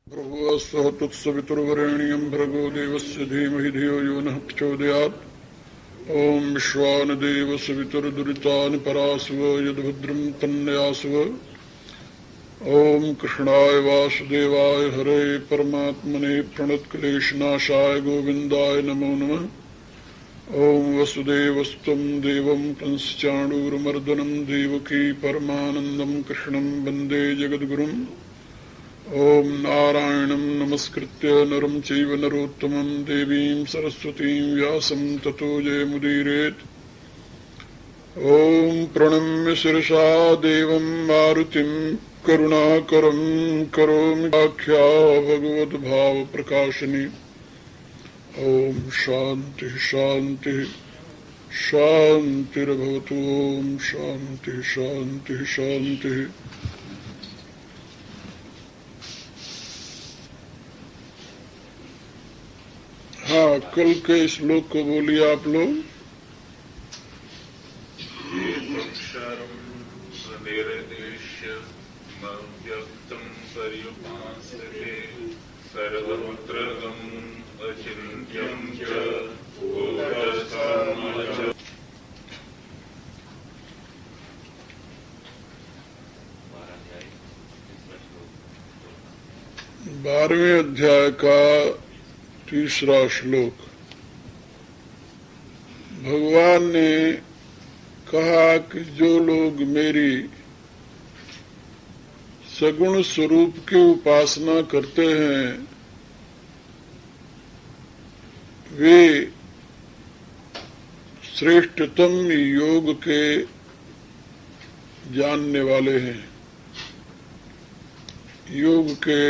भर्गोऽस्वः तत्सवितुर्वरेण्यं भर्गो देवस्य धीमहि धियो यो नः प्रचोदयात्। ॐ विश्वानदेव सवितुर्दुरितानि परासुव यद्भद्रं तन्नयासुव। ॐ कृष्णाय वासुदेवाय हरे परमात्मने प्रणतक्लेशनाशाय गोविन्दाय नमो नमः। ॐ वसुदेवस्त्वं देवं कंसचाणूरमर्दनं देवकी परमानन्दं कृष्णं वन्दे जगद्गुरुम्। ॐ नारायणं नमस्कृत्य नरं चैव नरोत्तमं देवीं सरस्वतीं व्यासं ततो जयमुदीरयेत्। ॐ प्रणम्य शिरसा देवं मारुतिं करुणाकरं करोमि व्याख्या भगवद्भावप्रकाशिनी। ॐ शान्तिः शान्तिः शान्तिर्भवतु। ॐ शान्तिः शान्तिः शान्तिः। हाँ, कल के श्लोक को बोलिए आप लोग। सर्वत्रगं अचिन्त्यं च बारहवें अध्याय का तीसरा श्लोक। भगवान ने कहा कि जो लोग मेरी सगुण स्वरूप की उपासना करते हैं वे श्रेष्ठतम योग के जानने वाले हैं, योग के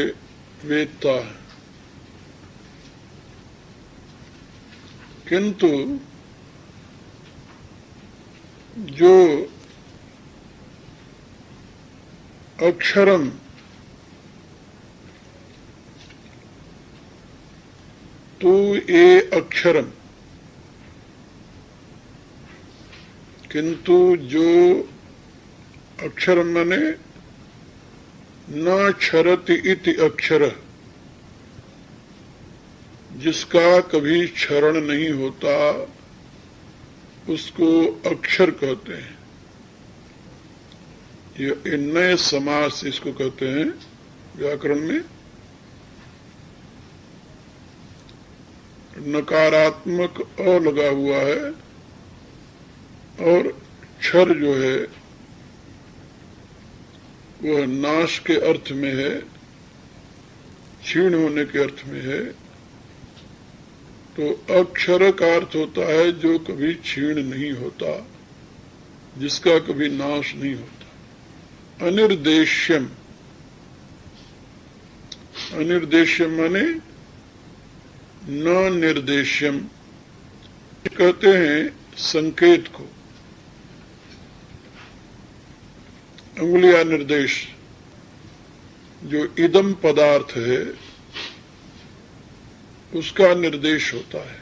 वेत्ता हैं। किंतु जो अक्षरम तू ये अक्षरम, किंतु जो अक्षरम माने न क्षरति इति अक्षर, जिसका कभी क्षरण नहीं होता उसको अक्षर कहते हैं। ये नए समास इसको कहते हैं व्याकरण में। नकारात्मक अ लगा हुआ है और क्षर जो है वह नाश के अर्थ में है, क्षीण होने के अर्थ में है। तो अक्षर का अर्थ होता है जो कभी क्षीण नहीं होता, जिसका कभी नाश नहीं होता। अनिर्देश्यम, अनिर्देश्यम माने न निर्देश्यम। कहते हैं संकेत को, अंगुलिया निर्देश। जो इदम पदार्थ है उसका निर्देश होता है।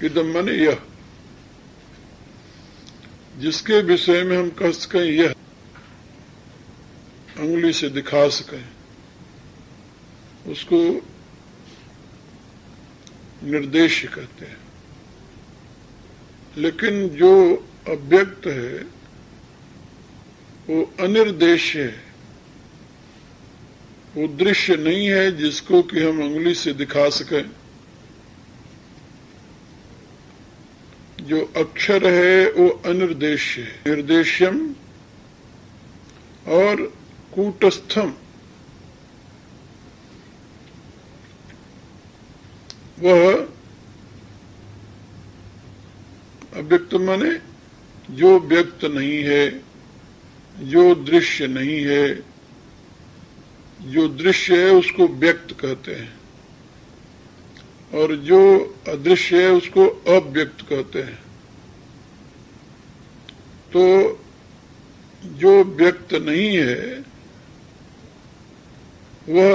इदम माने यह, जिसके विषय में हम कह सकें यह, अंगुली से दिखा सकें, उसको निर्देश कहते हैं। लेकिन जो अव्यक्त है वो अनिर्देश्य है, वो दृश्य नहीं है जिसको कि हम अंगुली से दिखा सकें। जो अक्षर है वो अनिर्देश्य है। निर्देश्यम और कूटस्थम, वह अव्यक्त माने जो व्यक्त नहीं है, जो दृश्य नहीं है। जो दृश्य है उसको व्यक्त कहते हैं और जो अदृश्य है उसको अव्यक्त कहते हैं। तो जो व्यक्त नहीं है वह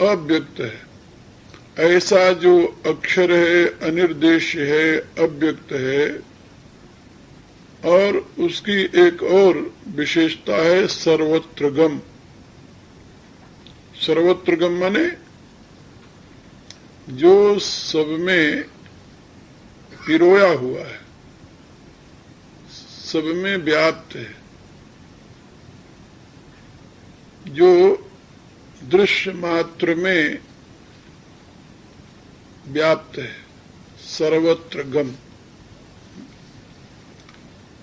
अव्यक्त है। ऐसा जो अक्षर है, अनिर्देश्य है, अव्यक्त है। और उसकी एक और विशेषता है सर्वत्रगम। सर्वत्रगम माने जो सब में पिरोया हुआ है, सब में व्याप्त है, जो दृश्य मात्र में व्याप्त है, सर्वत्र गम।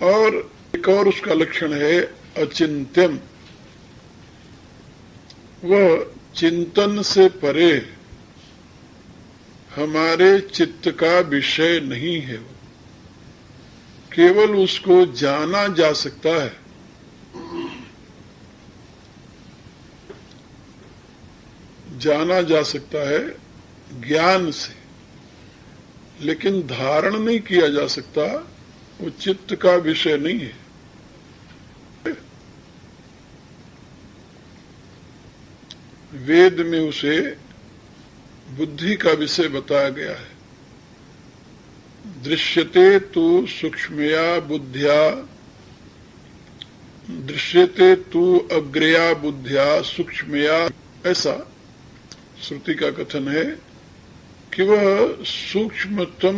और एक और उसका लक्षण है अचिंत्यम, वह चिंतन से परे हमारे चित्त का विषय नहीं है, वो केवल उसको जाना जा सकता है। जाना जा सकता है ज्ञान से, लेकिन धारण नहीं किया जा सकता, वो चित्त का विषय नहीं है। वेद में उसे बुद्धि का विषय बताया गया है। दृश्यते तु सूक्ष्मया बुद्ध्या, दृश्यते तु अग्रया बुद्ध्या सूक्ष्मया, ऐसा श्रुति का कथन है कि वह सूक्ष्मतम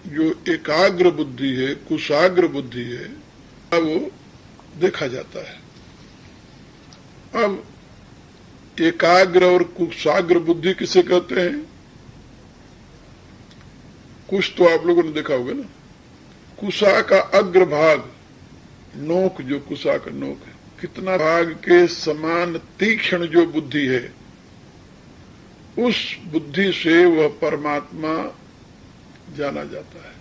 जो एकाग्र बुद्धि है, कुशाग्र बुद्धि है, वो देखा जाता है। अब एकाग्र और कुशाग्र बुद्धि किसे कहते हैं? कुश तो आप लोगों ने देखा होगा ना, कुशा का अग्रभाग, नोक जो कुशा का नोक है, कितना भाग के समान तीक्ष्ण जो बुद्धि है, उस बुद्धि से वह परमात्मा जाना जाता है।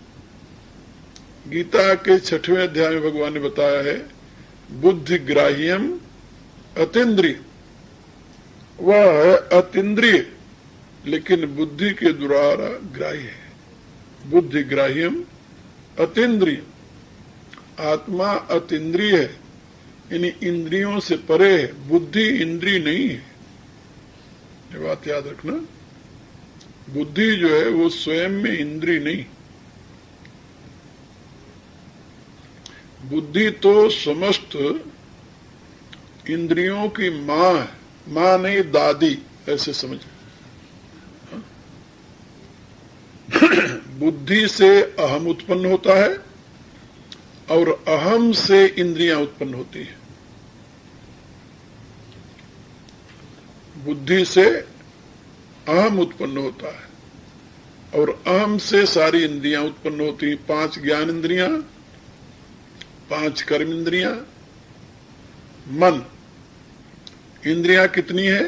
गीता के 6वें अध्याय में भगवान ने बताया है बुद्धि ग्राह्यम अतीन्द्रिय, वह है अतीन्द्रिय लेकिन बुद्धि के द्वारा ग्राह्य है। बुद्धि ग्राह्यम अतीन्द्रिय, आत्मा अतीन्द्रिय है, यानी इंद्रियों से परे है, बुद्धि इंद्रिय नहीं है। ये बात याद रखना, बुद्धि जो है वो स्वयं में इंद्रिय नहीं। बुद्धि तो समस्त इंद्रियों की मां है, मां नहीं दादी, ऐसे समझ। बुद्धि से अहम उत्पन्न होता है और अहम से इंद्रियां उत्पन्न होती है। बुद्धि से अहम उत्पन्न होता है और अहम से सारी इंद्रियां उत्पन्न होती हैं। 5 ज्ञान इंद्रियां, 5 कर्म इंद्रियां, मन। इंद्रियां कितनी है?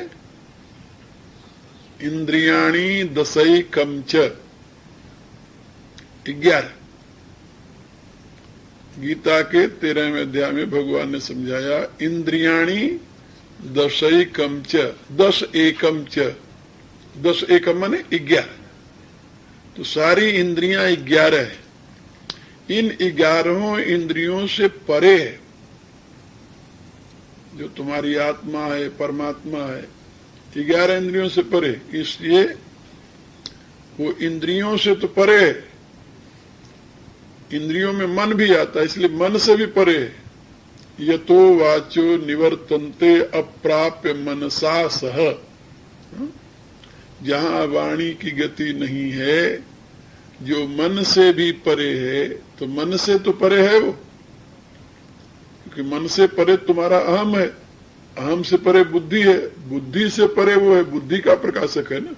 इंद्रियाणी दशैकम च, 11। गीता के 13वें अध्याय में भगवान ने समझाया इंद्रियाणी दशैकम च, 10 एकम च, 10 एकम माने 11। तो सारी इंद्रियां 11 है। इन 11 इंद्रियों से परे है जो तुम्हारी आत्मा है, परमात्मा है, 11 इंद्रियों से परे। इसलिए वो इंद्रियों से तो परे है, इंद्रियों में मन भी आता है, इसलिए मन से भी परे है। यतो वाचो निवर्तन्ते अप्राप्य मनसा सह, जहां वाणी की गति नहीं है, जो मन से भी परे है, तो मन से तो परे है वो, क्योंकि मन से परे तुम्हारा अहम है, अहम से परे बुद्धि है, बुद्धि से परे वो है, बुद्धि का प्रकाशक है ना।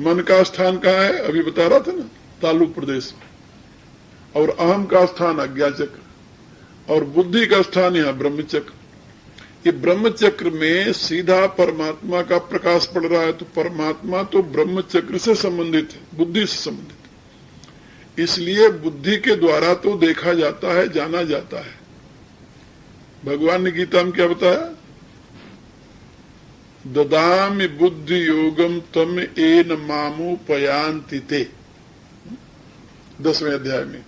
मन का स्थान कहाँ है? अभी बता रहा था ना, तालु प्रदेश में। और अहम का स्थान अज्ञा चक्र, और बुद्धि का स्थान यहां ब्रह्मचक्र। ये ब्रह्मचक्र में सीधा परमात्मा का प्रकाश पड़ रहा है, तो परमात्मा तो ब्रह्मचक्र से संबंधित है, बुद्धि से संबंधित। इसलिए बुद्धि के द्वारा तो देखा जाता है, जाना जाता है। भगवान ने गीता में क्या बताया? ददामि बुद्धि योगम तम एन मामुपयान्ति ते, 10वें अध्याय में,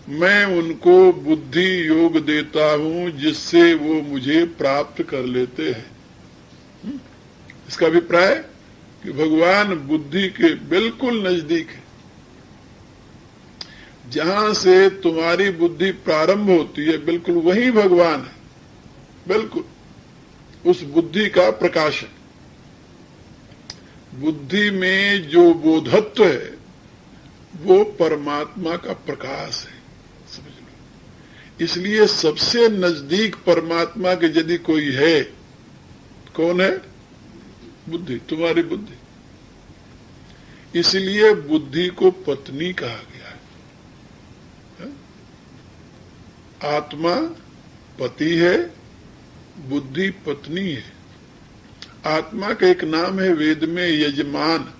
मैं उनको बुद्धि योग देता हूं जिससे वो मुझे प्राप्त कर लेते हैं। इसका अभिप्राय कि भगवान बुद्धि के बिल्कुल नजदीक है। जहां से तुम्हारी बुद्धि प्रारंभ होती है, बिल्कुल वही भगवान है, बिल्कुल उस बुद्धि का प्रकाश है। बुद्धि में जो बोधत्व है वो परमात्मा का प्रकाश है, समझ लो। इसलिए सबसे नजदीक परमात्मा के यदि कोई है, कौन है? बुद्धि, तुम्हारी बुद्धि। इसलिए बुद्धि को पत्नी कहा गया है। आत्मा पति है, बुद्धि पत्नी है। आत्मा का एक नाम है वेद में यजमान।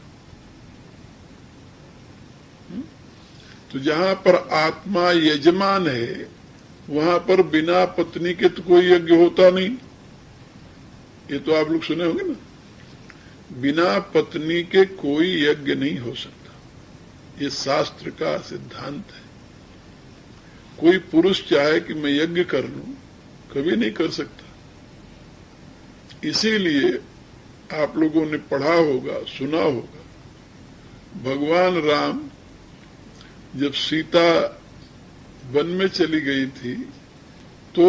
तो जहां पर आत्मा यजमान है वहां पर बिना पत्नी के तो कोई यज्ञ होता नहीं। ये तो आप लोग सुने होंगे ना, बिना पत्नी के कोई यज्ञ नहीं हो सकता। ये शास्त्र का सिद्धांत है। कोई पुरुष चाहे कि मैं यज्ञ कर लूं, कभी नहीं कर सकता। इसीलिए आप लोगों ने पढ़ा होगा, सुना होगा, भगवान राम जब सीता वन में चली गई थी तो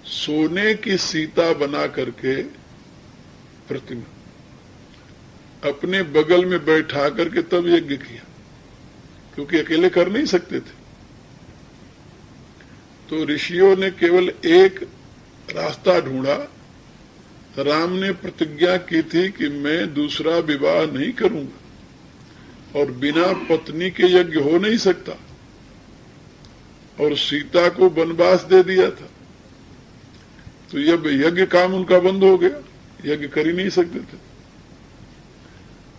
सोने की सीता बना करके प्रतिमा अपने बगल में बैठा करके तब यज्ञ किया, क्योंकि अकेले कर नहीं सकते थे। तो ऋषियों ने केवल एक रास्ता ढूंढा। राम ने प्रतिज्ञा की थी कि मैं दूसरा विवाह नहीं करूंगा और बिना पत्नी के यज्ञ हो नहीं सकता, और सीता को वनवास दे दिया था। तो जब यज्ञ काम उनका बंद हो गया, यज्ञ कर ही नहीं सकते थे,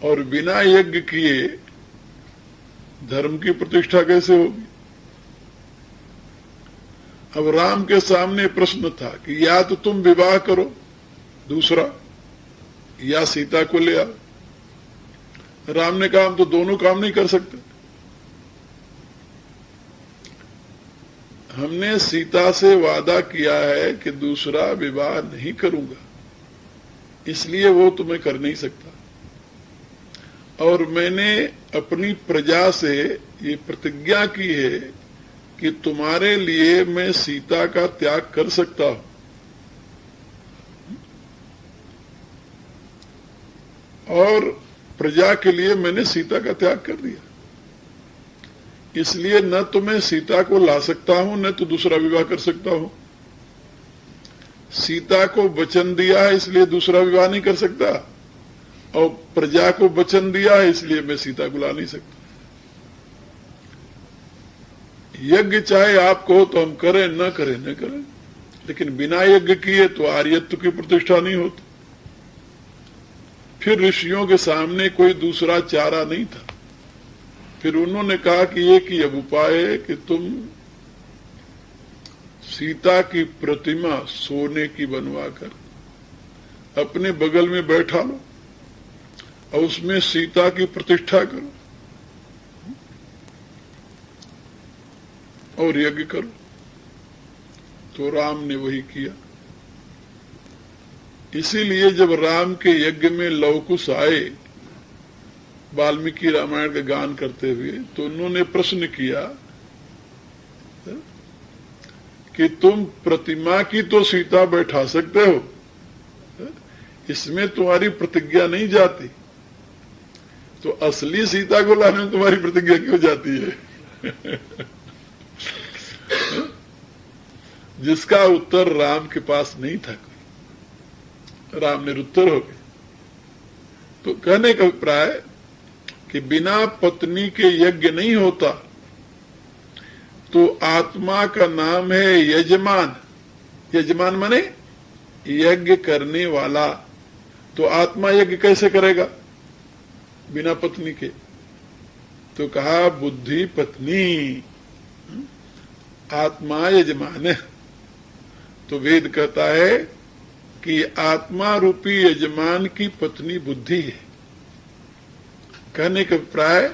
और बिना यज्ञ किए धर्म की प्रतिष्ठा कैसे होगी? अब राम के सामने प्रश्न था कि या तो तुम विवाह करो दूसरा, या सीता को ले आओ। राम ने कहा हम तो दोनों काम नहीं कर सकते। हमने सीता से वादा किया है कि दूसरा विवाह नहीं करूंगा, इसलिए वो तो मैं कर नहीं सकता। और मैंने अपनी प्रजा से ये प्रतिज्ञा की है कि तुम्हारे लिए मैं सीता का त्याग कर सकता हूं। और प्रजा के लिए मैंने सीता का त्याग कर दिया, इसलिए न तो मैं सीता को ला सकता हूं न तो दूसरा विवाह कर सकता हूं। सीता को वचन दिया है इसलिए दूसरा विवाह नहीं कर सकता, और प्रजा को वचन दिया है इसलिए मैं सीता को ला नहीं सकता। यज्ञ चाहे आप कहो तो हम करें, न करें न करें, लेकिन बिना यज्ञ किए तो आर्यत्व की प्रतिष्ठा नहीं होती। फिर ऋषियों के सामने कोई दूसरा चारा नहीं था। फिर उन्होंने कहा कि एक ही अब उपाय है कि तुम सीता की प्रतिमा सोने की बनवाकर अपने बगल में बैठा लो और उसमें सीता की प्रतिष्ठा करो और यज्ञ करो। तो राम ने वही किया। इसीलिए जब राम के यज्ञ में लवकुश आए वाल्मीकि रामायण का गान करते हुए, तो उन्होंने प्रश्न किया कि तुम प्रतिमा की तो सीता बैठा सकते हो, इसमें तुम्हारी प्रतिज्ञा नहीं जाती, तो असली सीता को लाने में तुम्हारी प्रतिज्ञा क्यों जाती है? जिसका उत्तर राम के पास नहीं था कोई। राम निरुत्तर हो गए। तो कहने का अभिप्राय कि बिना पत्नी के यज्ञ नहीं होता। तो आत्मा का नाम है यजमान। यजमान माने यज्ञ करने वाला। तो आत्मा यज्ञ कैसे करेगा बिना पत्नी के? तो कहा बुद्धि पत्नी, आत्मा यजमान है। तो वेद कहता है कि आत्मा रूपी यजमान की पत्नी बुद्धि है। कहने का अभिप्राय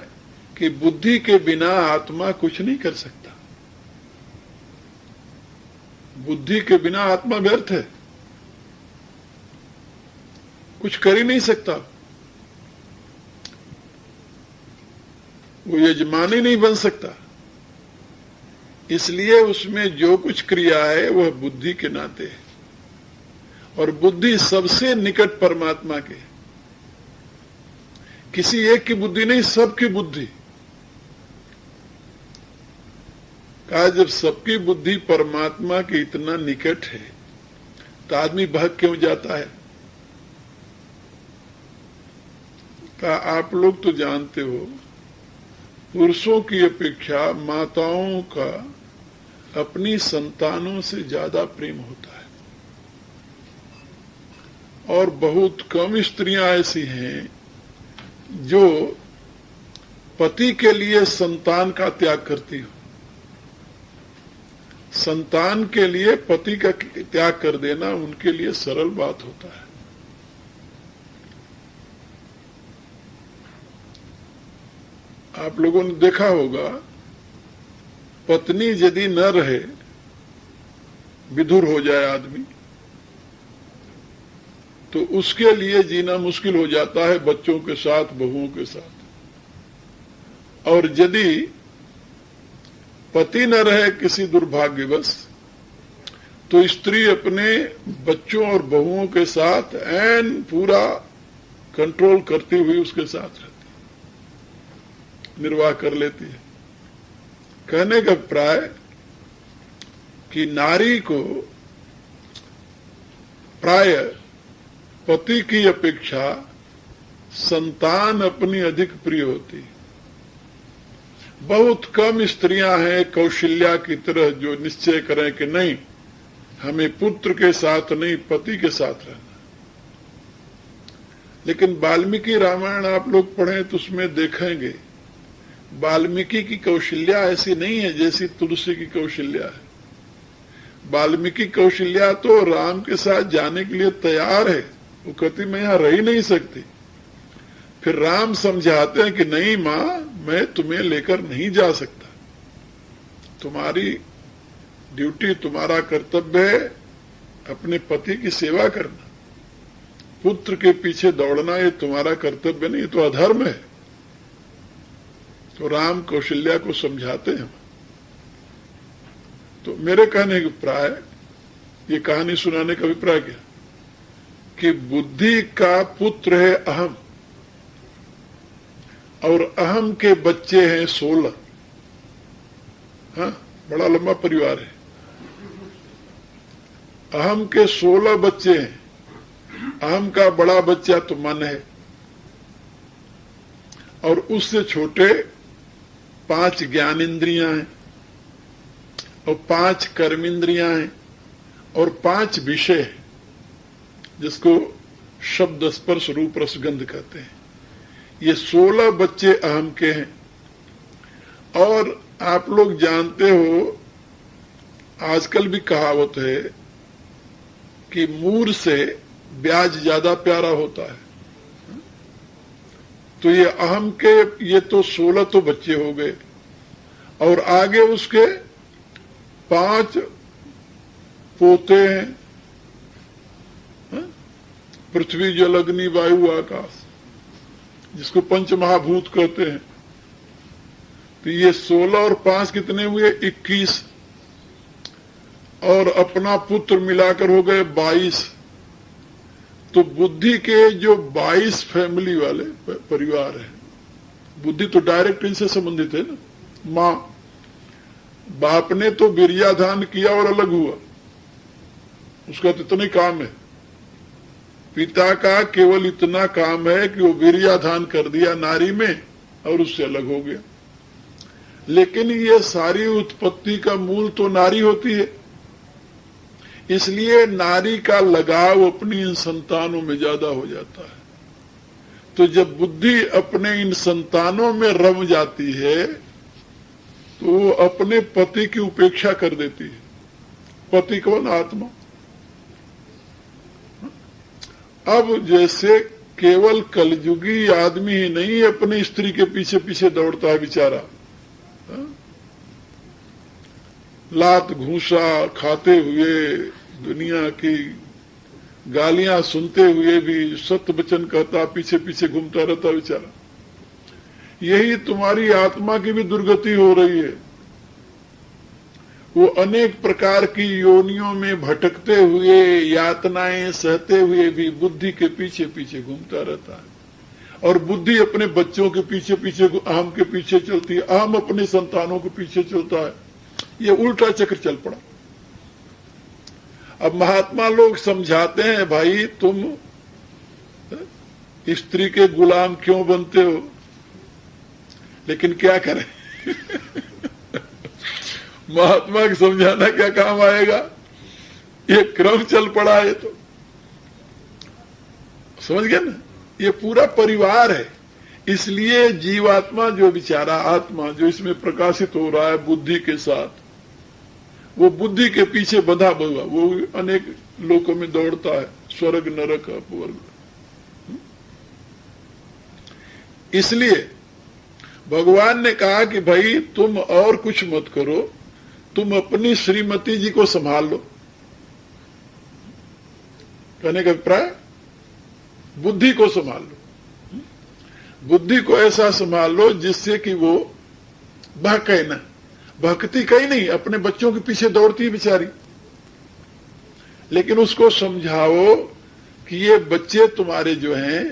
कि बुद्धि के बिना आत्मा कुछ नहीं कर सकता। बुद्धि के बिना आत्मा व्यर्थ है, कुछ कर ही नहीं सकता। वो यजमान ही नहीं बन सकता। इसलिए उसमें जो कुछ क्रिया है वह बुद्धि के नाते है। और बुद्धि सबसे निकट परमात्मा के, किसी एक की बुद्धि नहीं, सबकी बुद्धि। कहा जब सबकी बुद्धि परमात्मा के इतना निकट है तो आदमी बहक क्यों जाता है? कहा आप लोग तो जानते हो पुरुषों की अपेक्षा माताओं का अपनी संतानों से ज्यादा प्रेम होता है, और बहुत कम स्त्रियां ऐसी हैं जो पति के लिए संतान का त्याग करती हो। संतान के लिए पति का त्याग कर देना उनके लिए सरल बात होता है। आप लोगों ने देखा होगा पत्नी यदि न रहे, विधुर हो जाए आदमी, तो उसके लिए जीना मुश्किल हो जाता है बच्चों के साथ, बहुओं के साथ। और यदि पति न रहे किसी दुर्भाग्यवश, तो स्त्री अपने बच्चों और बहुओं के साथ एन पूरा कंट्रोल करती हुई उसके साथ रहती, निर्वाह कर लेती है। कहने का प्राय कि नारी को प्राय पति की अपेक्षा संतान अपनी अधिक प्रिय होती है। बहुत कम स्त्रियां हैं कौशल्या की तरह जो निश्चय करें कि नहीं, हमें पुत्र के साथ नहीं पति के साथ रहना। लेकिन वाल्मीकि रामायण आप लोग पढ़ें तो उसमें देखेंगे वाल्मीकि की कौशल्या ऐसी नहीं है जैसी तुलसी की कौशल्या है। वाल्मीकि कौशल्या तो राम के साथ जाने के लिए तैयार है, वो कहती मैं यहां रह ही नहीं सकती। फिर राम समझाते हैं कि नहीं मां, मैं तुम्हें लेकर नहीं जा सकता, तुम्हारी ड्यूटी, तुम्हारा कर्तव्य है अपने पति की सेवा करना, पुत्र के पीछे दौड़ना ये तुम्हारा कर्तव्य नहीं, तो अधर्म है। तो राम कौशल्या को समझाते हैं। तो मेरे कहने के प्राय, ये कहानी सुनाने का अभिप्राय क्या कि बुद्धि का पुत्र है अहम, और अहम के बच्चे हैं 16। हाँ, बड़ा लंबा परिवार है। अहम के 16 बच्चे हैं। अहम का बड़ा बच्चा तो मन है, और उससे छोटे 5 ज्ञानेंद्रियां हैं, और 5 कर्मेंद्रियां हैं, और 5 विषय हैं जिसको शब्द स्पर्श रूप रसगंध कहते हैं। ये 16 बच्चे अहम के हैं। और आप लोग जानते हो आजकल भी कहावत है कि मूर से ब्याज ज्यादा प्यारा होता है। तो ये अहम के ये तो 16 तो बच्चे हो गए, और आगे उसके 5 पोते हैं, पृथ्वी जल अग्नि वायु आकाश, जिसको पंच महाभूत कहते हैं। तो ये 16 और 5 कितने हुए? 21, और अपना पुत्र मिलाकर हो गए 22। तो बुद्धि के जो 22 फैमिली वाले परिवार है, बुद्धि तो डायरेक्ट इनसे संबंधित है ना। मां बाप ने तो वीर्याधान किया और अलग हुआ, उसका तो इतना ही काम है। पिता का केवल इतना काम है कि वो वीर्याधान कर दिया नारी में और उससे अलग हो गया। लेकिन ये सारी उत्पत्ति का मूल तो नारी होती है, इसलिए नारी का लगाव अपनी इन संतानों में ज्यादा हो जाता है। तो जब बुद्धि अपने इन संतानों में रम जाती है तो वो अपने पति की उपेक्षा कर देती है। पति कौन? आत्मा। अब जैसे केवल कलयुगी आदमी ही नहीं अपनी स्त्री के पीछे पीछे दौड़ता है बेचारा, लात घूसा खाते हुए, दुनिया की गालियां सुनते हुए भी सत्य वचन कहता, पीछे पीछे घूमता रहता बेचारा। यही तुम्हारी आत्मा की भी दुर्गति हो रही है। वो अनेक प्रकार की योनियों में भटकते हुए, यातनाएं सहते हुए भी बुद्धि के पीछे पीछे घूमता रहता है। और बुद्धि अपने बच्चों के पीछे पीछे, अहम के पीछे चलती है, अहम अपने संतानों के पीछे चलता है। ये उल्टा चक्र चल पड़ा। अब महात्मा लोग समझाते हैं, भाई तुम स्त्री के गुलाम क्यों बनते हो, लेकिन क्या करें महात्मा को समझाना क्या काम आएगा, ये क्रम चल पड़ा है। तो समझ गए ना, ये पूरा परिवार है। इसलिए जीवात्मा जो बेचारा आत्मा जो इसमें प्रकाशित हो रहा है बुद्धि के साथ, वो बुद्धि के पीछे बंधा हुआ, वो अनेक लोकों में दौड़ता है, स्वर्ग नरक अपवर्ग। इसलिए भगवान ने कहा कि भाई तुम और कुछ मत करो, तुम अपनी श्रीमती जी को संभाल लो। कहने का अभिप्राय बुद्धि को संभाल लो, बुद्धि को ऐसा संभाल लो जिससे कि वो बहके ना, बहकती कहीं नहीं, अपने बच्चों के पीछे दौड़ती है बेचारी, लेकिन उसको समझाओ कि ये बच्चे तुम्हारे जो हैं,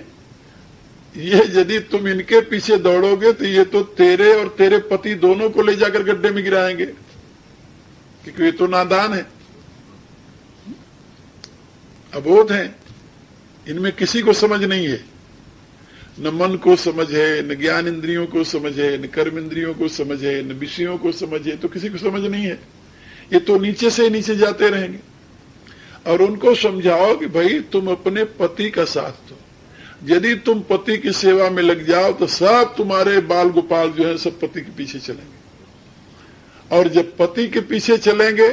ये यदि तुम इनके पीछे दौड़ोगे तो ये तो तेरे और तेरे पति दोनों को ले जाकर गड्ढे में गिराएंगे, क्योंकि ये तो नादान है, अबोध हैं, इनमें किसी को समझ नहीं है, न मन को समझ है, न ज्ञान इंद्रियों को समझ है, न कर्म इंद्रियों को समझ है, न विषयों को समझ है, तो किसी को समझ नहीं है। ये तो नीचे से नीचे जाते रहेंगे। और उनको समझाओ कि भाई तुम अपने पति का साथ दो, यदि तुम पति की सेवा में लग जाओ तो सब तुम्हारे बाल गोपाल जो है सब पति के पीछे चलेंगे। और जब पति के पीछे चलेंगे,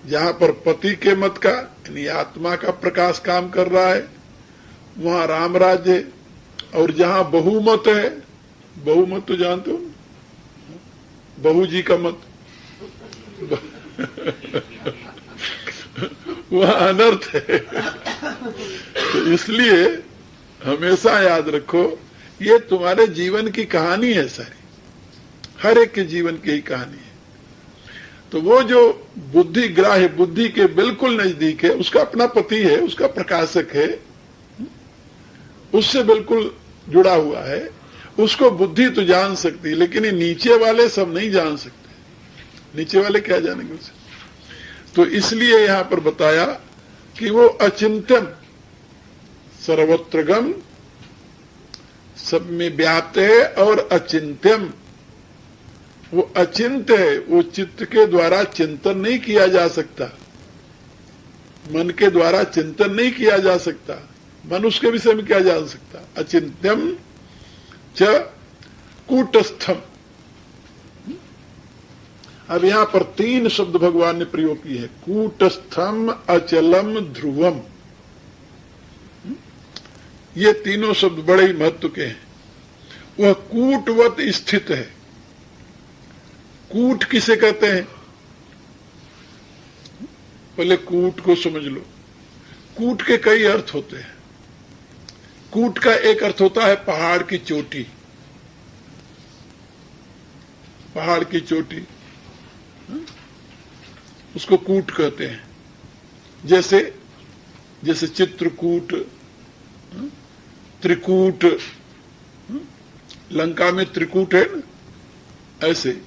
जहां पर पति के मत का यानी आत्मा का प्रकाश काम कर रहा है, वहां राम राज्य है। और जहां बहुमत है, बहुमत तो जानते हो ना, बहू जी का मत वहां अनर्थ है। तो इसलिए हमेशा याद रखो, ये तुम्हारे जीवन की कहानी है सारी, हर एक के जीवन की ही कहानी है। तो वो जो बुद्धि ग्राह्य, बुद्धि के बिल्कुल नजदीक है, उसका अपना पति है, उसका प्रकाशक है, उससे बिल्कुल जुड़ा हुआ है, उसको बुद्धि तो जान सकती है, लेकिन ये नीचे वाले सब नहीं जान सकते। नीचे वाले क्या जानेंगे उसे? तो इसलिए यहां पर बताया कि वो अचिंत्यम, सर्वत्रगम, सब में व्याप्त है, और अचिंत्यम, वो अचिंत्य है, वो चित्त के द्वारा चिंतन नहीं किया जा सकता, मन के द्वारा चिंतन नहीं किया जा सकता, मनुष्य के विषय में क्या जान सकता। अचिंत्यम च कूटस्थम। अब यहां पर 3 शब्द भगवान ने प्रयोग किए हैं, कूटस्थम, अचलम, ध्रुवम। ये तीनों शब्द बड़े ही महत्व के हैं। वह कूटवत स्थित है। कूट किसे कहते हैं? पहले कूट को समझ लो। कूट के कई अर्थ होते हैं। कूट का एक अर्थ होता है पहाड़ की चोटी। पहाड़ की चोटी, उसको कूट कहते हैं। जैसे चित्रकूट, त्रिकूट, लंका में त्रिकूट है ना, ऐसे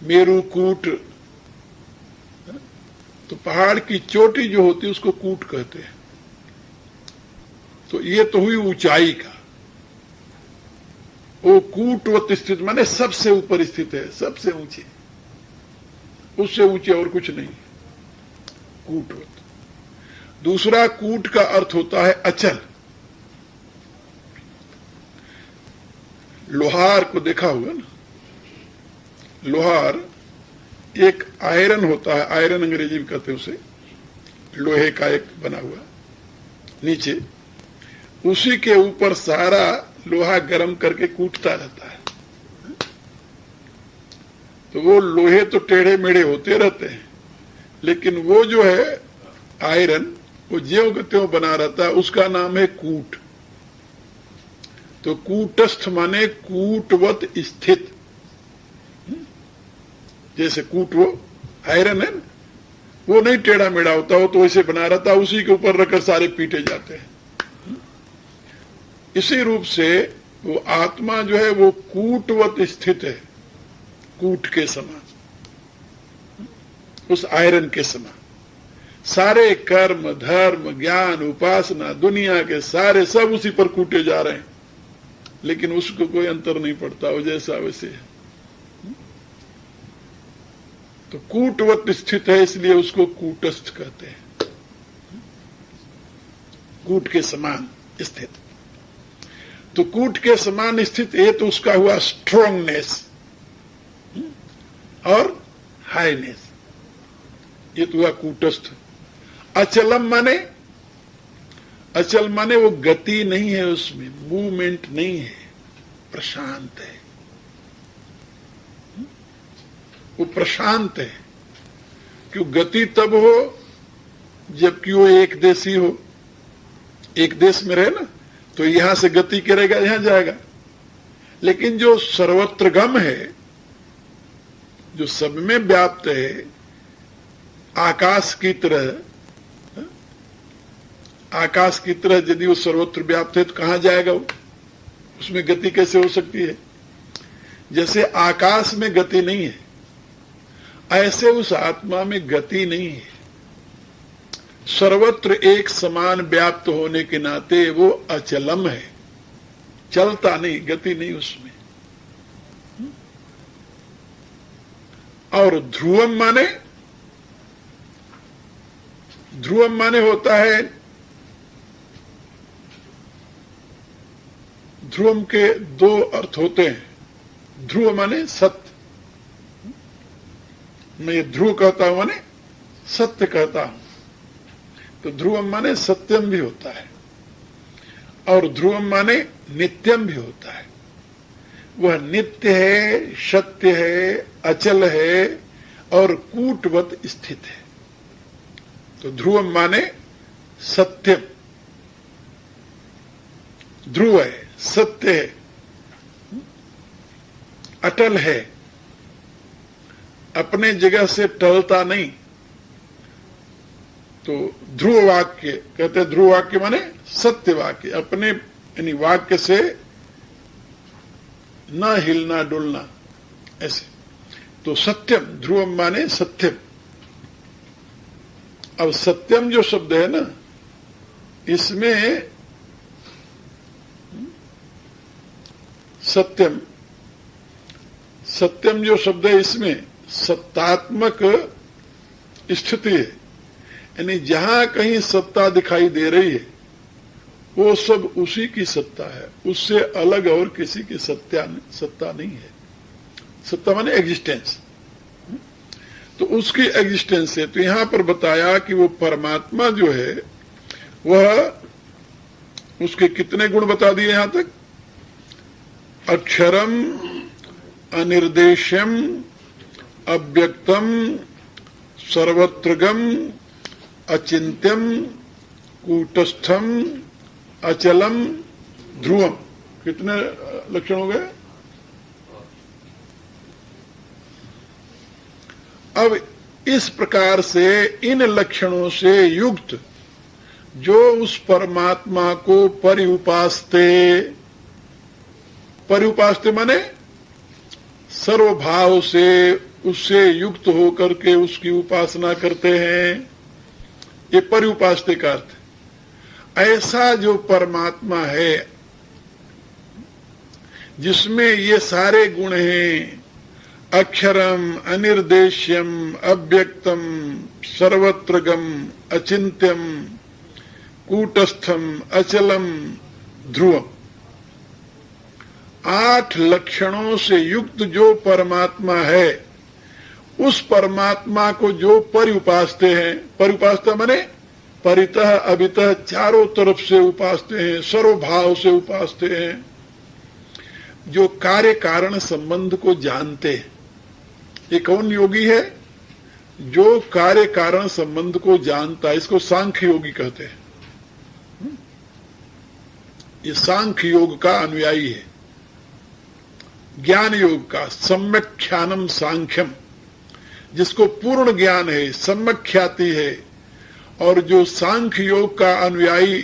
मेरुकूट। तो पहाड़ की चोटी जो होती है उसको कूट कहते हैं। तो ये तो हुई ऊंचाई का। वो कूटवत स्थित माने सबसे ऊपर स्थित है, सबसे ऊंचे, उससे ऊंचे और कुछ नहीं, कूटवत। दूसरा कूट का अर्थ होता है अचल। लोहार को देखा हुआ ना, लोहार एक आयरन होता है, आयरन अंग्रेजी में कहते हैं उसे, लोहे का एक बना हुआ नीचे, उसी के ऊपर सारा लोहा गर्म करके कूटता रहता है। तो वो लोहे तो टेढ़े मेढ़े होते रहते हैं, लेकिन वो जो है आयरन, वो ज्यों के त्यों बना रहता है, उसका नाम है कूट। तो कूटस्थ माने कूटवत स्थित। जैसे कूट वो आयरन है ना, वो नहीं टेढ़ा मेढ़ा होता, हो तो वैसे बना रहता, उसी के ऊपर रखकर सारे पीटे जाते हैं। इसी रूप से वो आत्मा जो है वो कूटवत स्थित है, कूट के समान, उस आयरन के समान। सारे कर्म, धर्म, ज्ञान, उपासना, दुनिया के सारे सब उसी पर कूटे जा रहे हैं, लेकिन उसको कोई अंतर नहीं पड़ता, वो जैसा वैसे है। तो कूटवत स्थित है, इसलिए उसको कूटस्थ कहते हैं, कूट के समान स्थित। तो कूट के समान स्थित है तो उसका हुआ स्ट्रांगनेस और हाईनेस, ये तो हुआ कूटस्थ। अचलम माने, अचल माने वो गति नहीं है, उसमें मूवमेंट नहीं है, प्रशांत है, वो प्रशांत है। क्यों गति तब हो जबकि वो एक देशी हो, एक देश में रहे ना, तो यहां से गति करेगा, यहां जाएगा। लेकिन जो सर्वत्रगम है, जो सब में व्याप्त है, आकाश की तरह, आकाश की तरह यदि वो सर्वत्र व्याप्त है तो कहां जाएगा वो? उसमें गति कैसे हो सकती है? जैसे आकाश में गति नहीं है, ऐसे उस आत्मा में गति नहीं है। सर्वत्र एक समान व्याप्त होने के नाते वो अचलम है, चलता नहीं, गति नहीं उसमें। और ध्रुवम माने, ध्रुवम माने होता है, ध्रुवम के दो अर्थ होते हैं। ध्रुव माने सत्य, मैं ये ध्रुव कहता हूं माने सत्य कहता हूं, तो ध्रुवम माने सत्यम भी होता है, और ध्रुवम माने नित्यम भी होता है। वह नित्य है, सत्य है, अचल है और कूटवत स्थित है। तो ध्रुवम माने सत्यम, ध्रुव है, सत्य है, अटल है, अपने जगह से टलता नहीं। तो ध्रुव वाक्य कहते हैं, ध्रुव वाक्य माने सत्य वाक्य, अपने यानी वाक्य से न हिलना डुलना, ऐसे। तो सत्यम, ध्रुवम माने सत्यम। अब सत्यम जो शब्द है ना, इसमें सत्यम, सत्यम जो शब्द है इसमें सत्तात्मक स्थिति है, यानी जहां कहीं सत्ता दिखाई दे रही है वो सब उसी की सत्ता है, उससे अलग और किसी की सत्ता नहीं है। सत्ता माने एग्जिस्टेंस, तो उसकी एग्जिस्टेंस है। तो यहां पर बताया कि वो परमात्मा जो है वह, उसके कितने गुण बता दिए यहां तक? अक्षरम, अनिर्देश्यम, अव्यक्तम, सर्वत्रगम, अचिंत्यम, कूटस्थम, अचलम, ध्रुवम। कितने लक्षण हो गए? अब इस प्रकार से इन लक्षणों से युक्त जो उस परमात्मा को परिउपास्ते, परिउपास्ते माने सर्वभाव से उससे युक्त होकर के उसकी उपासना करते हैं, ये परिउपास्ते का अर्थ। ऐसा जो परमात्मा है जिसमें ये सारे गुण हैं, अक्षरम, अनिर्देश्यम, अव्यक्तम, सर्वत्रगम, अचिंत्यम, कूटस्थम, अचलम, ध्रुवम, 8 लक्षणों से युक्त जो परमात्मा है, उस परमात्मा को जो परिउपासते हैं, परिउपासता माने परितः अभितः चारों तरफ से उपासते हैं, सर्वभाव से उपासते हैं, जो कार्य कारण संबंध को जानते हैं। ये कौन योगी है? जो कार्य कारण संबंध को जानता है, इसको सांख्य योगी कहते हैं। ये सांख्य योग का अनुयायी है, ज्ञान योग का। सम्यक ख्यानम सांख्यम, जिसको पूर्ण ज्ञान है, सम्यक ख्याति है, और जो सांख्य योग का अनुयायी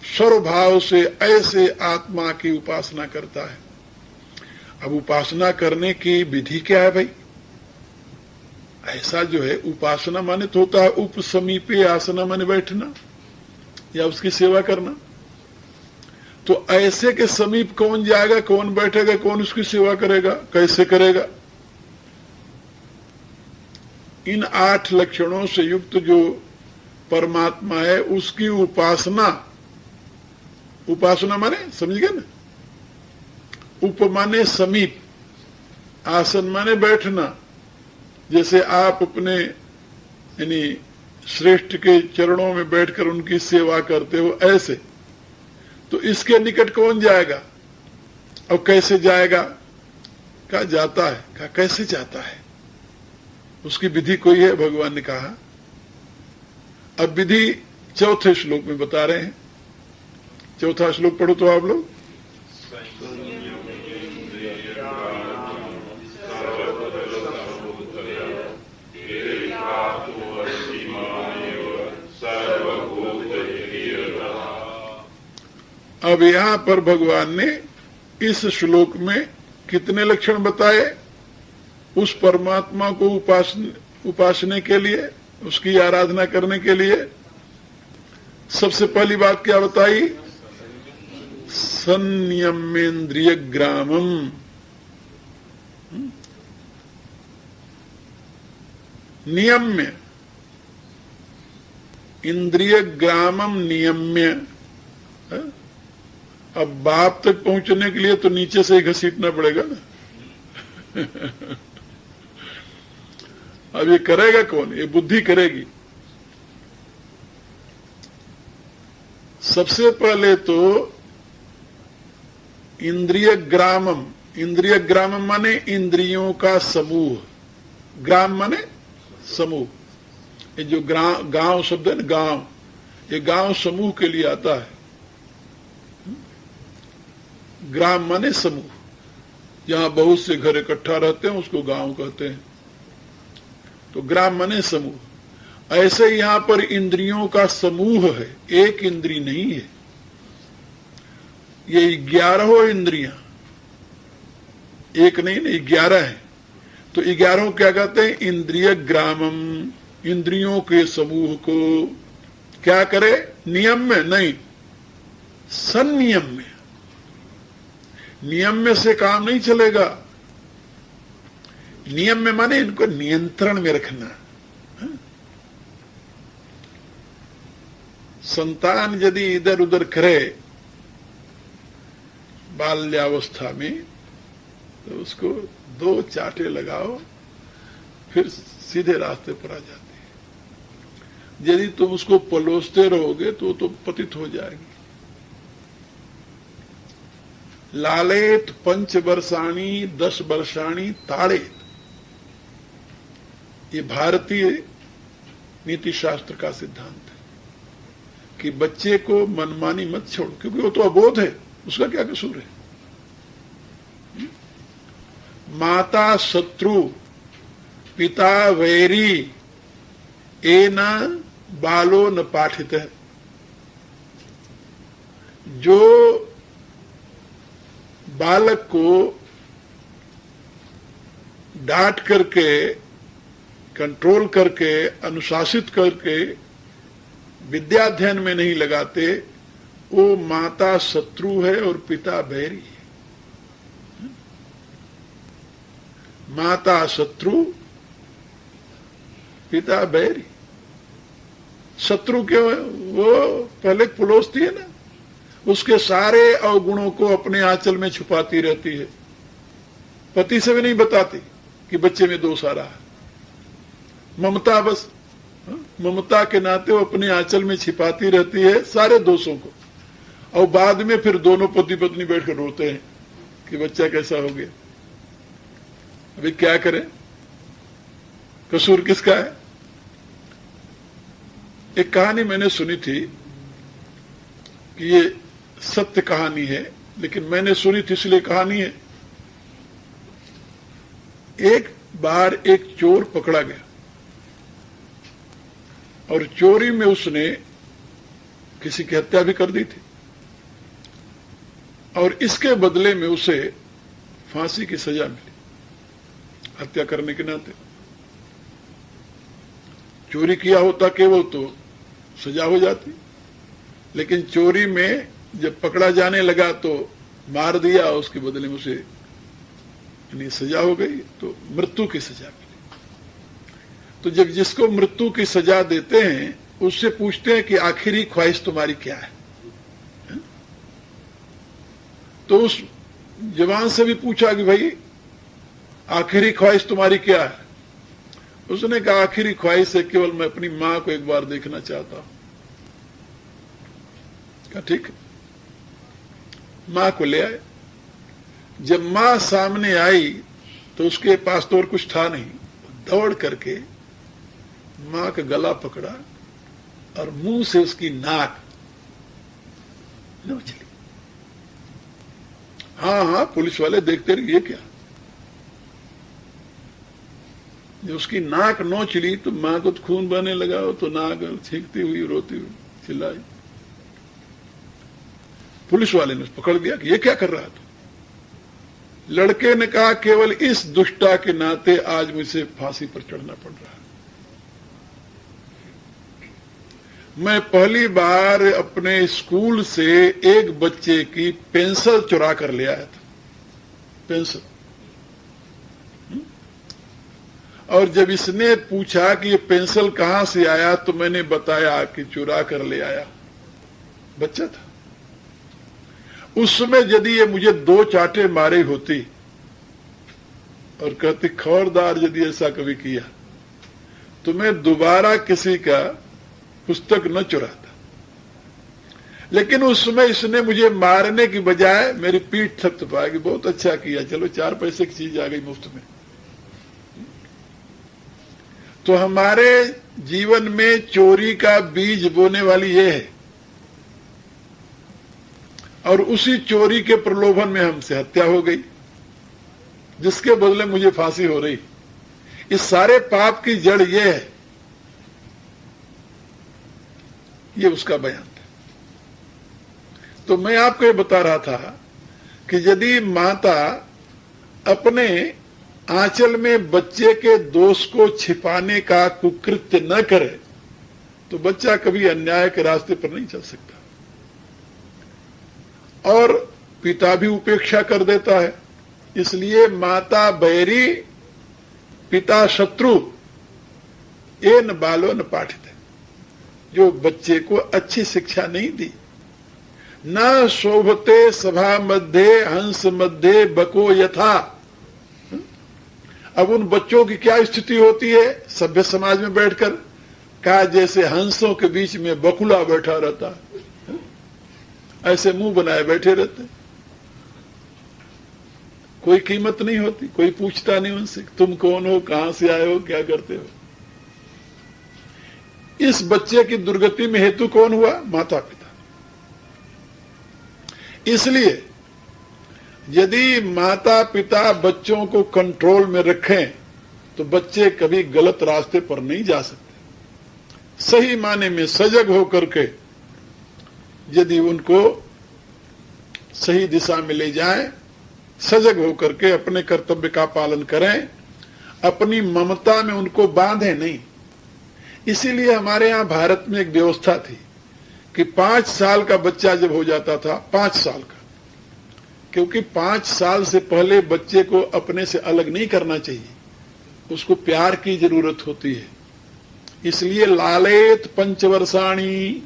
सर्वभाव से ऐसे आत्मा की उपासना करता है। अब उपासना करने की विधि क्या है भाई? ऐसा जो है, उपासना माने तो होता है उपसमीपे आसना माने बैठना या उसकी सेवा करना। तो ऐसे के समीप कौन जाएगा, कौन बैठेगा, कौन उसकी सेवा करेगा, कैसे करेगा? इन 8 लक्षणों से युक्त जो परमात्मा है उसकी उपासना, उपासना माने समझ गए ना? उप माने समीप, आसन माने बैठना। जैसे आप अपने यानी श्रेष्ठ के चरणों में बैठकर उनकी सेवा करते हो, ऐसे। तो इसके निकट कौन जाएगा और कैसे जाएगा? कहा जाता है। कहा कैसे जाता है? उसकी विधि कोई है, भगवान ने कहा। अब विधि 4थे श्लोक में बता रहे हैं। 4था श्लोक पढ़ो तो आप लोग। अब यहां पर भगवान ने इस श्लोक में कितने लक्षण बताए उस परमात्मा को उपासने के लिए, उसकी आराधना करने के लिए? सबसे पहली बात क्या बताई? संयमेन्द्रिय ग्रामम। नियम्य, इंद्रिय ग्रामम नियम्य। अब बाप तक पहुंचने के लिए तो नीचे से ही घसीटना पड़ेगा ना। अब ये करेगा कौन? ये बुद्धि करेगी। सबसे पहले तो इंद्रिय ग्रामम, इंद्रिय ग्रामम माने इंद्रियों का समूह, ग्राम माने समूह। ये जो गांव शब्द है ना, गांव, ये गांव समूह के लिए आता है। ग्राम माने समूह, जहां बहुत से घर इकट्ठा रहते हैं उसको गांव कहते हैं। तो ग्राम माने समूह। ऐसे यहां पर इंद्रियों का समूह है, एक इंद्री नहीं है। ये 11 इंद्रियां, एक नहीं 11 है। तो 11 क्या कहते हैं? इंद्रिय ग्रामम, इंद्रियों के समूह को क्या करे? नियम में नहीं, संनियम में। नियम में से काम नहीं चलेगा। नियम में माने इनको नियंत्रण में रखना। संतान यदि इधर उधर करे बाल्यावस्था में, तो उसको 2 चाटे लगाओ, फिर सीधे रास्ते पर आ जाती है। यदि तुम उसको पलोसते रहोगे तो पतित हो जाएगी। लालेत 5 वर्षाणी 10 वर्षाणी ताड़ेत, ये भारतीय नीति शास्त्र का सिद्धांत है कि बच्चे को मनमानी मत छोड़ो, क्योंकि वो तो अबोध है, उसका क्या कसूर है? माता शत्रु पिता वैरी एना बालो न पाठित है। जो बालक को डांट करके, कंट्रोल करके, अनुशासित करके विद्या अध्ययन में नहीं लगाते, वो माता शत्रु है और पिता बैरी है। माता शत्रु पिता बैरी। शत्रु क्यों है? वो पहले पुलोसती है ना, उसके सारे अवगुणों को अपने आंचल में छुपाती रहती है। पति से भी नहीं बताती कि बच्चे में दोष आ रहा है। ममता, बस ममता के नाते वो अपने आंचल में छिपाती रहती है सारे दोषों को, और बाद में फिर दोनों पति पत्नी बैठकर रोते हैं कि बच्चा कैसा हो गया। अभी क्या करें? कसूर किसका है? एक कहानी मैंने सुनी थी कि ये सत्य कहानी है, लेकिन मैंने सुनी थी इसलिए कहानी है। एक बाहर एक चोर पकड़ा गया और चोरी में उसने किसी की हत्या भी कर दी थी और इसके बदले में उसे फांसी की सजा मिली हत्या करने के नाते। चोरी किया होता केवल तो सजा हो जाती, लेकिन चोरी में जब पकड़ा जाने लगा तो मार दिया, उसके बदले में उसे यानी सजा हो गई, तो मृत्यु की सजा मिली। तो जब जिसको मृत्यु की सजा देते हैं उससे पूछते हैं कि आखिरी ख्वाहिश तुम्हारी क्या है? तो उस जवान से भी पूछा कि भाई आखिरी ख्वाहिश तुम्हारी क्या है? उसने कहा आखिरी ख्वाहिश है केवल मैं अपनी मां को एक बार देखना चाहता हूं। कहा ठीक है, मां को ले आए। जब मां सामने आई तो उसके पास तो और कुछ था नहीं, दौड़ करके मां का गला पकड़ा और मुंह से उसकी नाक नोच ली। हाँ हाँ, पुलिस वाले देखते रहे, ये क्या? जब उसकी नाक नोच ली तो मां को तो खून बहने लगा, तो नाक छींकती हुई रोती हुई चिल्लाई। पुलिस वाले ने पकड़ दिया कि ये क्या कर रहा था? लड़के ने कहा केवल इस दुष्टा के नाते आज मुझे फांसी पर चढ़ना पड़ रहा है। मैं पहली बार अपने स्कूल से एक बच्चे की पेंसिल चुरा कर ले आया था, पेंसिल। और जब इसने पूछा कि ये पेंसिल कहां से आया तो मैंने बताया कि चुरा कर ले आया। बच्चा था। उस समय यदि ये मुझे 2 चाटे मारे होती और कहती खबरदार यदि ऐसा कभी किया तो मैं दोबारा किसी का पुस्तक न चुराता। लेकिन उस समय इसने मुझे मारने की बजाय मेरी पीठ थपथपाई कि बहुत अच्छा किया, चलो 4 पैसे की चीज आ गई मुफ्त में। तो हमारे जीवन में चोरी का बीज बोने वाली ये है और उसी चोरी के प्रलोभन में हमसे हत्या हो गई, जिसके बदले मुझे फांसी हो रही। इस सारे पाप की जड़ ये है। ये उसका बयान था। तो मैं आपको ये बता रहा था कि यदि माता अपने आंचल में बच्चे के दोष को छिपाने का कुकृत्य न करे तो बच्चा कभी अन्याय के रास्ते पर नहीं चल सकता। और पिता भी उपेक्षा कर देता है। इसलिए माता बैरी पिता शत्रु ये न बालो न पाठित। जो बच्चे को अच्छी शिक्षा नहीं दी, न शोभते सभा मध्य हंस मध्य बको यथा। अब उन बच्चों की क्या स्थिति होती है सभ्य समाज में बैठकर? कहा जैसे हंसों के बीच में बकुला बैठा रहता है, ऐसे मुंह बनाए बैठे रहते। कोई कीमत नहीं होती, कोई पूछता नहीं उनसे तुम कौन हो, कहां से आए हो, क्या करते हो। इस बच्चे की दुर्गति में हेतु कौन हुआ? माता पिता। इसलिए यदि माता पिता बच्चों को कंट्रोल में रखें तो बच्चे कभी गलत रास्ते पर नहीं जा सकते। सही माने में सजग होकर के यदि उनको सही दिशा में ले जाएं, सजग होकर के अपने कर्तव्य का पालन करें, अपनी ममता में उनको बांधे नहीं। इसीलिए हमारे यहां भारत में एक व्यवस्था थी कि 5 साल का बच्चा जब हो जाता था, 5 साल का, क्योंकि 5 साल से पहले बच्चे को अपने से अलग नहीं करना चाहिए, उसको प्यार की जरूरत होती है। इसलिए लालेत 5 वर्षाणी,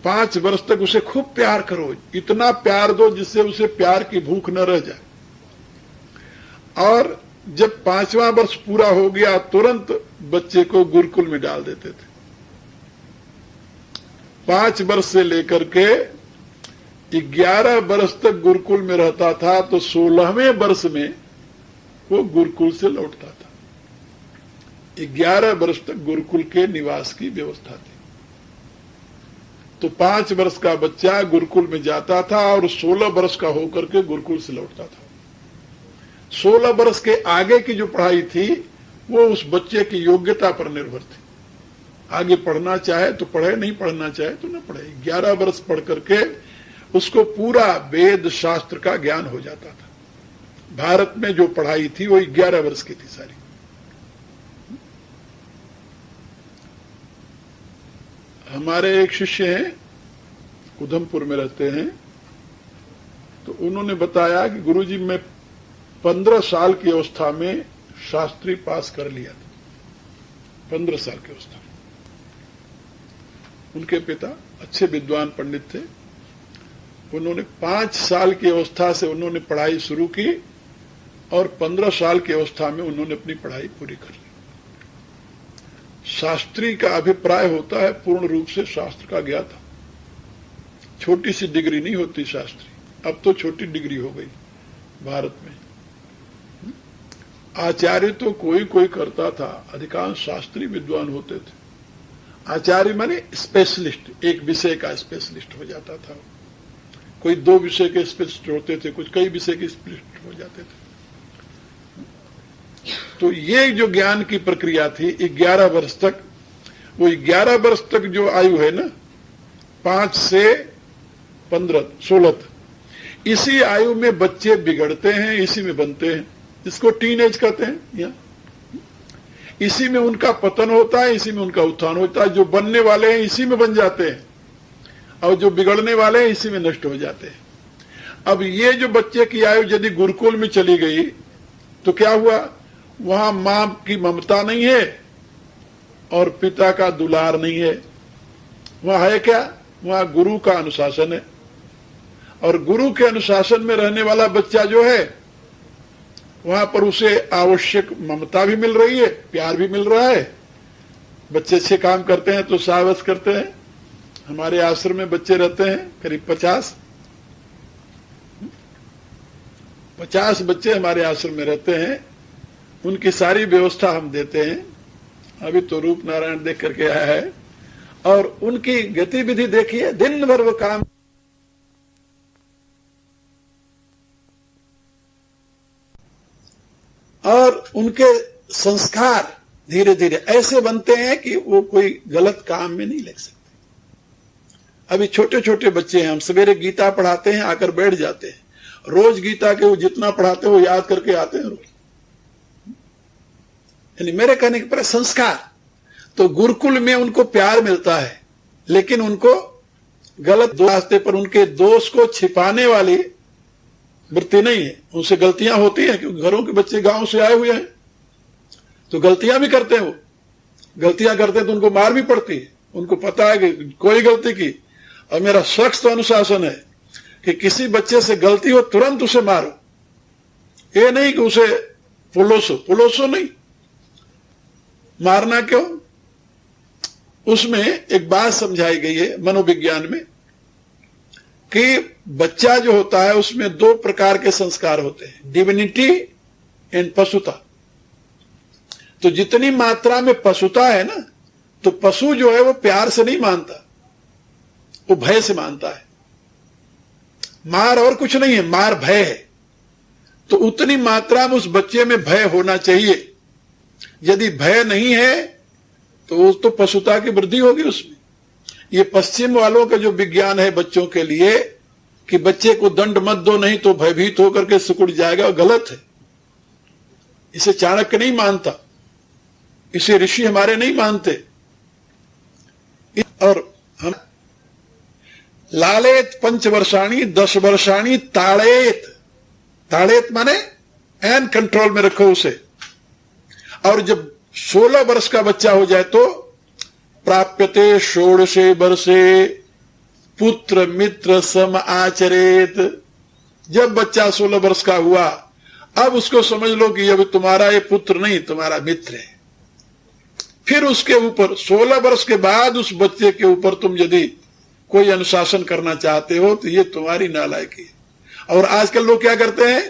5 वर्ष तक उसे खूब प्यार करो, इतना प्यार दो जिससे उसे प्यार की भूख न रह जाए। और जब 5वां वर्ष पूरा हो गया तुरंत बच्चे को गुरुकुल में डाल देते थे। 5 वर्ष से लेकर के 11 वर्ष तक गुरुकुल में रहता था, तो 16वें वर्ष में वो गुरुकुल से लौटता था। 11 वर्ष तक गुरुकुल के निवास की व्यवस्था थी। तो 5 वर्ष का बच्चा गुरुकुल में जाता था और 16 वर्ष का होकर के गुरुकुल से लौटता था। 16 वर्ष के आगे की जो पढ़ाई थी वो उस बच्चे की योग्यता पर निर्भर थी। आगे पढ़ना चाहे तो पढ़े, नहीं पढ़ना चाहे तो न पढ़े। 11 वर्ष पढ़ करके उसको पूरा वेद शास्त्र का ज्ञान हो जाता था। भारत में जो पढ़ाई थी वो 11 वर्ष की थी सारी। हमारे एक शिष्य हैं, उधमपुर में रहते हैं, तो उन्होंने बताया कि गुरुजी मैं 15 साल की अवस्था में शास्त्री पास कर लिया था। 15 साल की अवस्था में। उनके पिता अच्छे विद्वान पंडित थे। उन्होंने 5 साल की अवस्था से उन्होंने पढ़ाई शुरू की और 15 साल की अवस्था में उन्होंने अपनी पढ़ाई पूरी कर ली। शास्त्री का अभिप्राय होता है पूर्ण रूप से शास्त्र का ज्ञाता। छोटी सी डिग्री नहीं होती शास्त्री, अब तो छोटी डिग्री हो गई भारत में। आचार्य तो कोई कोई करता था, अधिकांश शास्त्री विद्वान होते थे। आचार्य माने स्पेशलिस्ट, एक विषय का स्पेशलिस्ट हो जाता था। कोई 2 विषय के स्पेशलिस्ट होते थे, कुछ कई विषय के स्पेशलिस्ट हो जाते थे। तो ये जो ज्ञान की प्रक्रिया थी 11 वर्ष तक, वो 11 वर्ष तक जो आयु है ना, 5 से 15 16 तक, इसी आयु में बच्चे बिगड़ते हैं, इसी में बनते हैं, इसको टीन एज कहते हैं। यहाँ इसी में उनका पतन होता है, इसी में उनका उत्थान होता है। जो बनने वाले हैं इसी में बन जाते हैं और जो बिगड़ने वाले हैं इसी में नष्ट हो जाते हैं। अब ये जो बच्चे की आयु यदि गुरुकुल में चली गई तो क्या हुआ, वहां मां की ममता नहीं है और पिता का दुलार नहीं है। वहां है क्या, वहां गुरु का अनुशासन है। और गुरु के अनुशासन में रहने वाला बच्चा जो है वहां पर उसे आवश्यक ममता भी मिल रही है, प्यार भी मिल रहा है। बच्चे अच्छे काम करते हैं तो शाबाश करते हैं। हमारे आश्रम में बच्चे रहते हैं करीब 50 बच्चे हमारे आश्रम में रहते हैं। उनकी सारी व्यवस्था हम देते हैं। अभी तो रूप नारायण देख करके आया है और उनकी गतिविधि देखिए, दिन भर वो काम। और उनके संस्कार धीरे धीरे ऐसे बनते हैं कि वो कोई गलत काम में नहीं लग सकते। अभी छोटे छोटे बच्चे हैं, हम सवेरे गीता पढ़ाते हैं, आकर बैठ जाते हैं। रोज गीता के वो जितना पढ़ाते हैं वो याद करके आते हैं रोज। यानी मेरे कहने के पर संस्कार तो गुरुकुल में उनको प्यार मिलता है, लेकिन उनको गलत रास्ते पर उनके दोष को छिपाने वाली वृत्ति नहीं है। उनसे गलतियां होती हैं क्योंकि घरों के बच्चे गांव से आए हुए हैं तो गलतियां भी करते हैं। वो गलतियां करते हैं तो उनको मार भी पड़ती है। उनको पता है कि कोई गलती की, और मेरा सख्त अनुशासन है कि किसी बच्चे से गलती हो तुरंत उसे मारो। ये नहीं कि उसे पुलोसो नहीं। मारना क्यों, उसमें एक बात समझाई गई है मनोविज्ञान में कि बच्चा जो होता है उसमें 2 प्रकार के संस्कार होते हैं, डिविनिटी एंड पशुता। तो जितनी मात्रा में पशुता है ना, तो पशु जो है वो प्यार से नहीं मानता, वो भय से मानता है। मार और कुछ नहीं है, मार भय है। तो उतनी मात्रा में उस बच्चे में भय होना चाहिए। यदि भय नहीं है तो पशुता की वृद्धि होगी उसमें। ये पश्चिम वालों का जो विज्ञान है बच्चों के लिए कि बच्चे को दंड मत दो नहीं तो भयभीत होकर के सिकुड़ जाएगा, वो गलत है। इसे चाणक्य नहीं मानता, इसे ऋषि हमारे नहीं मानते। और हम लालेत 5 वर्षाणी 10 वर्षाणी ताड़ेत, ताड़ेत माने एन कंट्रोल में रखो उसे। और जब 16 वर्ष का बच्चा हो जाए तो प्राप्यते 16 वर्षे पुत्र मित्र सम आचरेत। जब बच्चा 16 वर्ष का हुआ अब उसको समझ लो कि अब तुम्हारा ये पुत्र नहीं, तुम्हारा मित्र है। फिर उसके ऊपर 16 वर्ष के बाद उस बच्चे के ऊपर तुम यदि कोई अनुशासन करना चाहते हो तो ये तुम्हारी नालायकी है। और आजकल लोग क्या करते हैं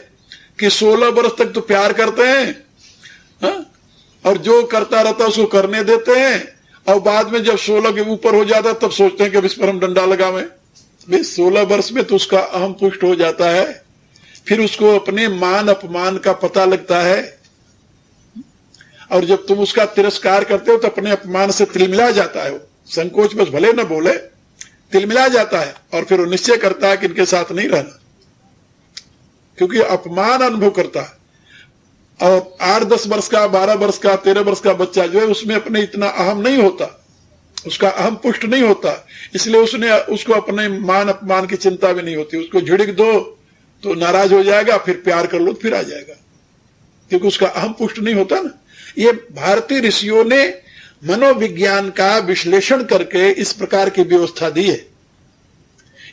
कि 16 वर्ष तक तो प्यार करते हैं, हा? और जो करता रहता उसको करने देते हैं, और बाद में जब 16 के ऊपर हो जाता तब सोचते हैं कि अब इस पर हम डंडा लगावें। भाई 16 वर्ष में तो उसका अहम पुष्ट हो जाता है फिर उसको अपने मान अपमान का पता लगता है, और जब तुम उसका तिरस्कार करते हो तो अपने अपमान से तिलमिला जाता है, वो संकोच बस भले न बोले, तिलमिला जाता है, और फिर वो निश्चय करता है कि इनके साथ नहीं रहना, क्योंकि अपमान अनुभव करता है। और 8-10 वर्ष का, 12 वर्ष का, 13 वर्ष का बच्चा जो है उसमें अपने इतना अहम नहीं होता, उसका अहम पुष्ट नहीं होता, इसलिए उसको अपने मान अपमान की चिंता भी नहीं होती। उसको झिड़क दो तो नाराज हो जाएगा, फिर प्यार कर लो तो फिर आ जाएगा, क्योंकि उसका अहम पुष्ट नहीं होता ना। ये भारतीय ऋषियों ने मनोविज्ञान का विश्लेषण करके इस प्रकार की व्यवस्था दी है।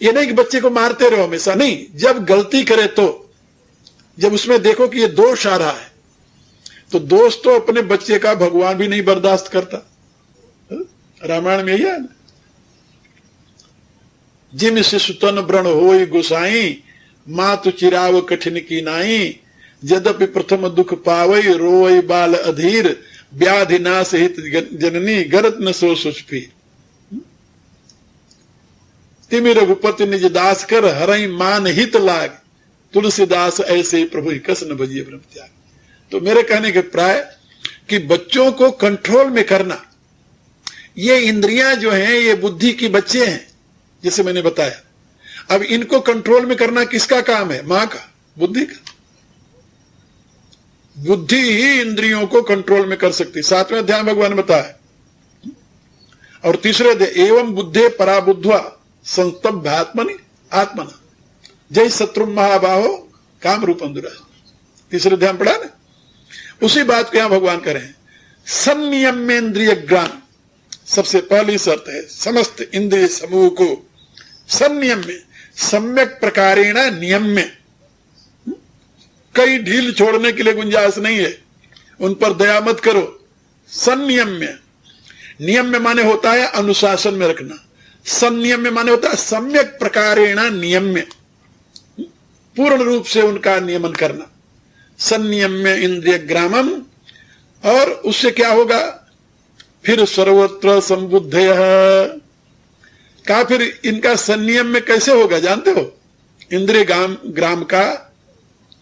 ये नहीं कि बच्चे को मारते रहो हमेशा, नहीं, जब गलती करे तो, जब उसमें देखो कि ये दोष आ रहा है, तो दोष तो अपने बच्चे का भगवान भी नहीं बर्दाश्त करता। रामायण में यही है ना, जिम शिशु तन व्रण होई गोसाई, मातु चिराव कठिन की नाई, यद्यपि प्रथम दुख पावई, रोई बाल अधीर, व्याधि नाश हित जननी, गरत न सो सुचपी। तिमि रघुपति निज दास कर, हरई मान हित लाग, तुलसीदास ऐसे प्रभु कस न भजिए ब्रह्म त्याग। तो मेरे कहने के प्राय कि बच्चों को कंट्रोल में करना, ये इंद्रियां जो हैं ये बुद्धि की बच्चे हैं, जैसे मैंने बताया। अब इनको कंट्रोल में करना किसका काम है? मां का, बुद्धि का। बुद्धि ही इंद्रियों को कंट्रोल में कर सकती। 7वें अध्याय में भगवान बताया। और तीसरे अध्याय, एवं बुद्धे पराबुद्ध्वा संस्तभ्यात्मनि आत्मना जय शत्रु महाबाहो काम रूपम दुरा। तीसरे अध्याय में पढ़ा ना, उसी बात को यहां भगवान कह रहे हैं। संयम्येन्द्रिय ग्राम, सबसे पहली शर्त है समस्त इंद्रिय समूह को संयम्य, सम्यक प्रकारेण नियम्य। कई ढील छोड़ने के लिए गुंजाइश नहीं है, उन पर दया मत करो। संयम्य, नियम्य माने होता है अनुशासन में रखना, संयम्य माने होता है सम्यक प्रकारेण नियम्य, पूर्ण रूप से उनका नियमन करना। संयम्य इंद्रिय ग्रामम, और उससे क्या होगा? फिर सर्वत्र संबुद्धय का, फिर इनका संयम में कैसे होगा जानते हो? इंद्रिय ग्राम का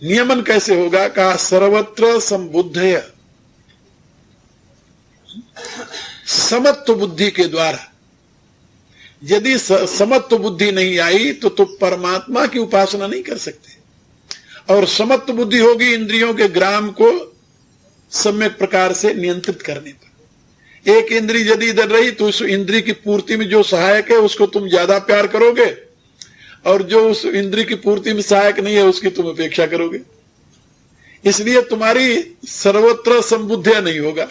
नियमन कैसे होगा? का सर्वत्र संबुद्धय, समत्व बुद्धि के द्वारा। यदि समत्व बुद्धि नहीं आई तो परमात्मा की उपासना नहीं कर सकते। और समत्व बुद्धि होगी इंद्रियों के ग्राम को सम्यक प्रकार से नियंत्रित करने पर। एक इंद्री यदि इधर रही तो उस इंद्री की पूर्ति में जो सहायक है उसको तुम ज्यादा प्यार करोगे, और जो उस इंद्री की पूर्ति में सहायक नहीं है उसकी तुम उपेक्षा करोगे। इसलिए तुम्हारी सर्वत्र संबुद्धि नहीं होगा।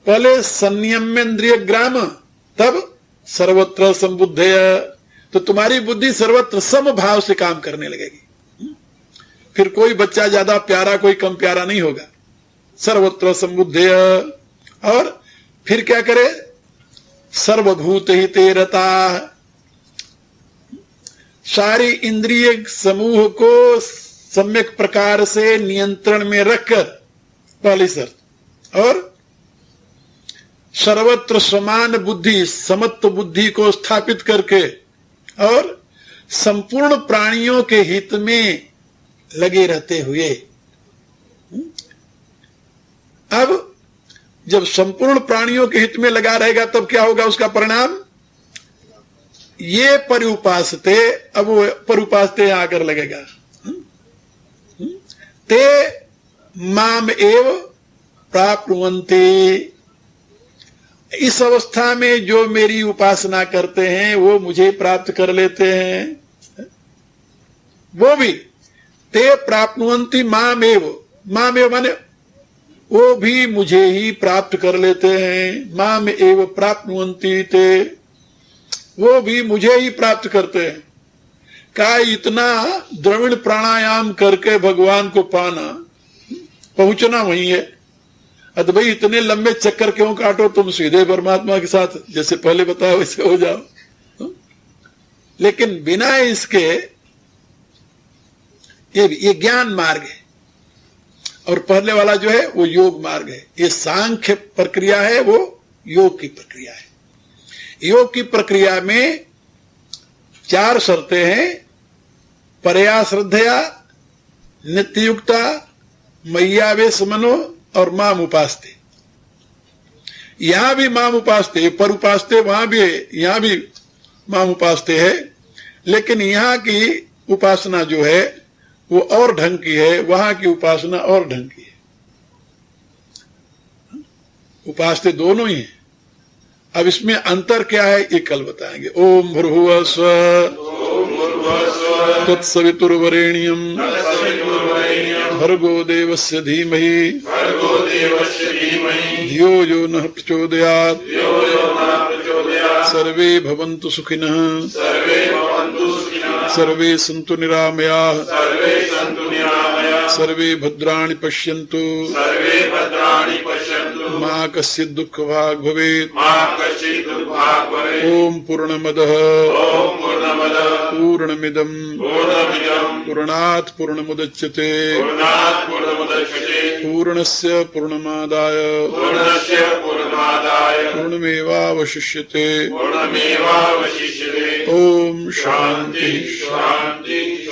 पहले संयम्येन्द्रिय ग्राम, तब सर्वत्र संबुद्धय, तो तुम्हारी बुद्धि सर्वत्र समभाव से काम करने लगेगी। फिर कोई बच्चा ज्यादा प्यारा कोई कम प्यारा नहीं होगा, सर्वत्र संबुद्धय। और फिर क्या करे? सर्वभूत हिते रता, सारी इंद्रिय समूह को सम्यक प्रकार से नियंत्रण में रखकर, पहली शर्त। और सर्वत्र समान बुद्धि, समत्व बुद्धि को स्थापित करके, और संपूर्ण प्राणियों के हित में लगे रहते हुए। अब जब संपूर्ण प्राणियों के हित में लगा रहेगा तब क्या होगा उसका परिणाम? ये परिउपासते, अब वो परिउपासते आकर लगेगा। ते माम एव प्राप्नुवन्ते, इस अवस्था में जो मेरी उपासना करते हैं वो मुझे प्राप्त कर लेते हैं। वो भी ते प्राप्नुवन्ति मामेव, मामेव माने वो भी मुझे ही प्राप्त कर लेते हैं। माम एव प्राप्नुवन्ति ते, वो भी मुझे ही प्राप्त करते हैं। का इतना द्रविड़ प्राणायाम करके भगवान को पाना, पहुंचना वही है। अत भाई इतने लंबे चक्कर क्यों काटो, तुम सीधे परमात्मा के साथ जैसे पहले बताया वैसे हो जाओ। लेकिन बिना इसके ये ज्ञान मार्ग है, और पहले वाला जो है वो योग मार्ग है। ये सांख्य प्रक्रिया है, वो योग की प्रक्रिया है। योग की प्रक्रिया में 4 शर्तें हैं। परया श्रद्धया नित्ययुक्ता मय्यावेश मनो और माम उपास्ते। यहां भी माम उपास्ते, पर उपास्ते वहां भी है, यहां भी माम उपास्ते है, लेकिन यहां की उपासना जो है वो और ढंग की है, वहां की उपासना और ढंग की है। उपासते दोनों ही हैं। अब इसमें अंतर क्या है ये कल बताएंगे। ओम भूर्भुवः स्वः तत्सवितुर्वरेण्यं भर्गो देवस्य धीमहि धियो यो नः प्रचोदयात्। सर्वे भवन्तु सुखिनः सर्वे सन्तु निरामयाः सर्वे भद्राणि पश्यन्तु मा कश्चित् दुःखभाग् भवेत्। ओम पूर्णमदः पूर्णमिदं पूर्णात् पूर्णमुदच्यते पूर्णस्य पूर्णमादाय पूर्णमेवावशिष्यते। ओम शांति शांति।